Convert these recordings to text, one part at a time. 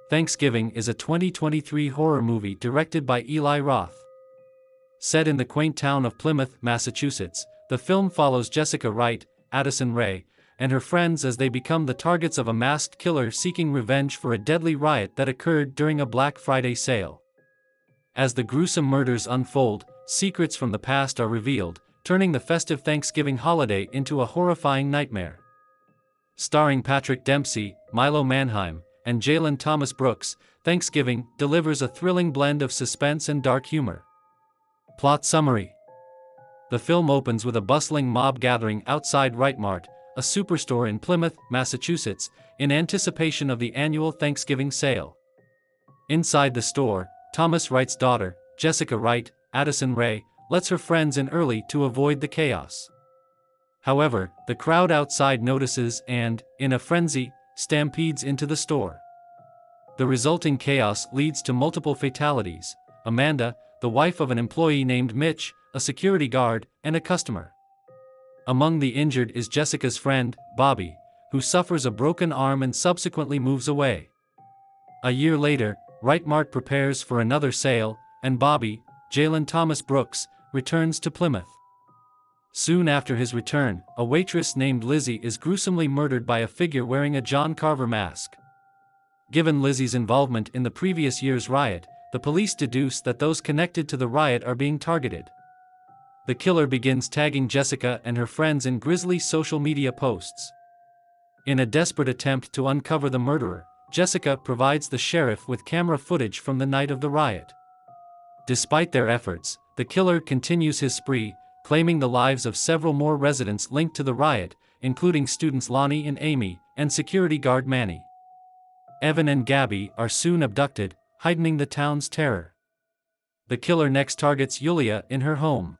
Thanksgiving is a 2023 horror movie directed by Eli Roth. Set in the quaint town of Plymouth, Massachusetts, the film follows Jessica Wright, Addison Rae, and her friends as they become the targets of a masked killer seeking revenge for a deadly riot that occurred during a Black Friday sale. As the gruesome murders unfold, secrets from the past are revealed, turning the festive Thanksgiving holiday into a horrifying nightmare. Starring Patrick Dempsey, Milo Manheim, and Jalen Thomas Brooks, Thanksgiving delivers a thrilling blend of suspense and dark humor. Plot summary: the film opens with a bustling mob gathering outside Wright Mart, a superstore in Plymouth, Massachusetts, in anticipation of the annual Thanksgiving sale. Inside the store, Thomas Wright's daughter, Jessica Wright, Addison Rae, lets her friends in early to avoid the chaos. However, the crowd outside notices and, in a frenzy, stampedes into the store. The resulting chaos leads to multiple fatalities: Amanda, the wife of an employee named Mitch, a security guard, and a customer. Among the injured is Jessica's friend, Bobby, who suffers a broken arm and subsequently moves away. A year later, Wright Mart prepares for another sale, and Bobby, Jalen Thomas Brooks, returns to Plymouth. Soon after his return, a waitress named Lizzie is gruesomely murdered by a figure wearing a John Carver mask. Given Lizzie's involvement in the previous year's riot, the police deduce that those connected to the riot are being targeted. The killer begins tagging Jessica and her friends in grisly social media posts. In a desperate attempt to uncover the murderer, Jessica provides the sheriff with camera footage from the night of the riot. Despite their efforts, the killer continues his spree, claiming the lives of several more residents linked to the riot, including students Lonnie and Amy, and security guard Manny. Evan and Gabby are soon abducted, heightening the town's terror. The killer next targets Yulia in her home.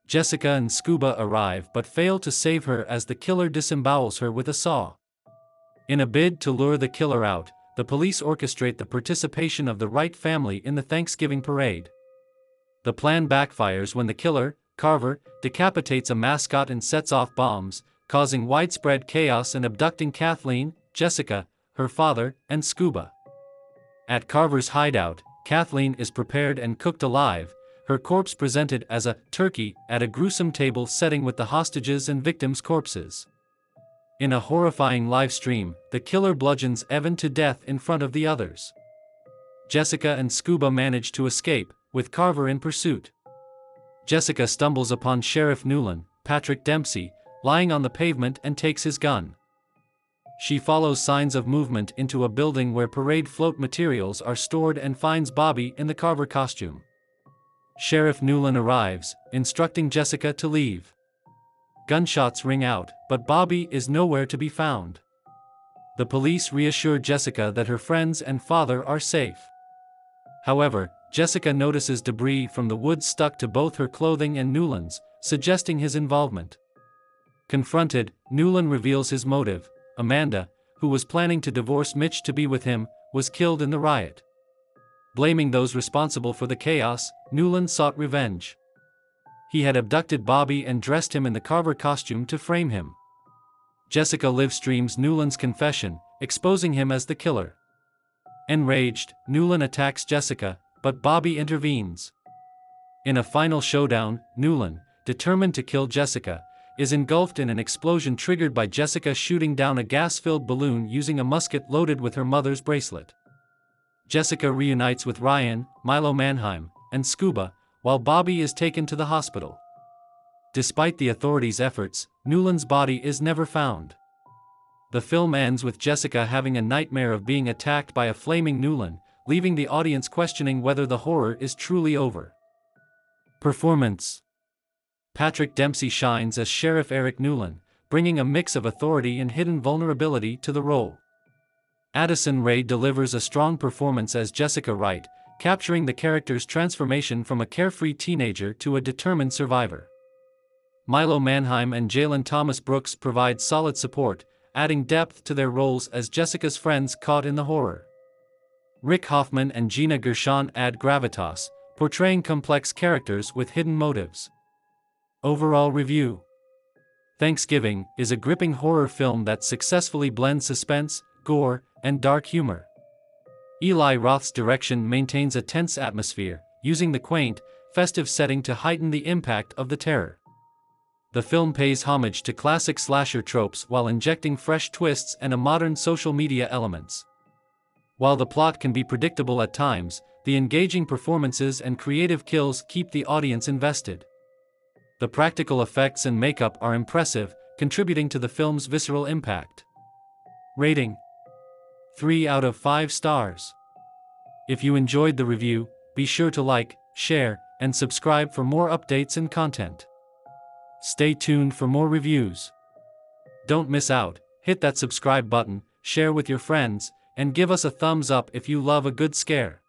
Jessica and Scuba arrive but fail to save her as the killer disembowels her with a saw. In a bid to lure the killer out, the police orchestrate the participation of the Wright family in the Thanksgiving parade. The plan backfires when the killer, Carver, decapitates a mascot and sets off bombs, causing widespread chaos and abducting Kathleen, Jessica, her father, and Scuba. At Carver's hideout, Kathleen is prepared and cooked alive, her corpse presented as a turkey at a gruesome table setting with the hostages and victims' corpses. In a horrifying live stream, the killer bludgeons Evan to death in front of the others. Jessica and Scuba manage to escape, with Carver in pursuit. Jessica stumbles upon Sheriff Newland, Patrick Dempsey, lying on the pavement and takes his gun. She follows signs of movement into a building where parade float materials are stored and finds Bobby in the Carver costume. Sheriff Newland arrives, instructing Jessica to leave. Gunshots ring out, but Bobby is nowhere to be found. The police reassure Jessica that her friends and father are safe. However, Jessica notices debris from the wood stuck to both her clothing and Newland's, suggesting his involvement. Confronted, Newland reveals his motive: Amanda, who was planning to divorce Mitch to be with him, was killed in the riot. Blaming those responsible for the chaos, Newland sought revenge. He had abducted Bobby and dressed him in the Carver costume to frame him. Jessica live-streams Newland's confession, exposing him as the killer. Enraged, Newland attacks Jessica, but Bobby intervenes. In a final showdown, Newland, determined to kill Jessica, is engulfed in an explosion triggered by Jessica shooting down a gas-filled balloon using a musket loaded with her mother's bracelet. Jessica reunites with Ryan, Milo Manheim, and Scuba, while Bobby is taken to the hospital. Despite the authorities' efforts, Newland's body is never found. The film ends with Jessica having a nightmare of being attacked by a flaming Newland, leaving the audience questioning whether the horror is truly over. Performance: Patrick Dempsey shines as Sheriff Eric Newland, bringing a mix of authority and hidden vulnerability to the role. Addison Rae delivers a strong performance as Jessica Wright, capturing the character's transformation from a carefree teenager to a determined survivor. Milo Manheim and Jalen Thomas Brooks provide solid support, adding depth to their roles as Jessica's friends caught in the horror. Rick Hoffman and Gina Gershon add gravitas, portraying complex characters with hidden motives. Overall review: Thanksgiving is a gripping horror film that successfully blends suspense, gore, and dark humor. Eli Roth's direction maintains a tense atmosphere, using the quaint, festive setting to heighten the impact of the terror. The film pays homage to classic slasher tropes while injecting fresh twists and a modern social media elements. While the plot can be predictable at times, the engaging performances and creative kills keep the audience invested. The practical effects and makeup are impressive, contributing to the film's visceral impact. Rating: 3 out of 5 stars. If you enjoyed the review, be sure to like, share, and subscribe for more updates and content. Stay tuned for more reviews. Don't miss out, hit that subscribe button, share with your friends, and give us a thumbs up if you love a good scare.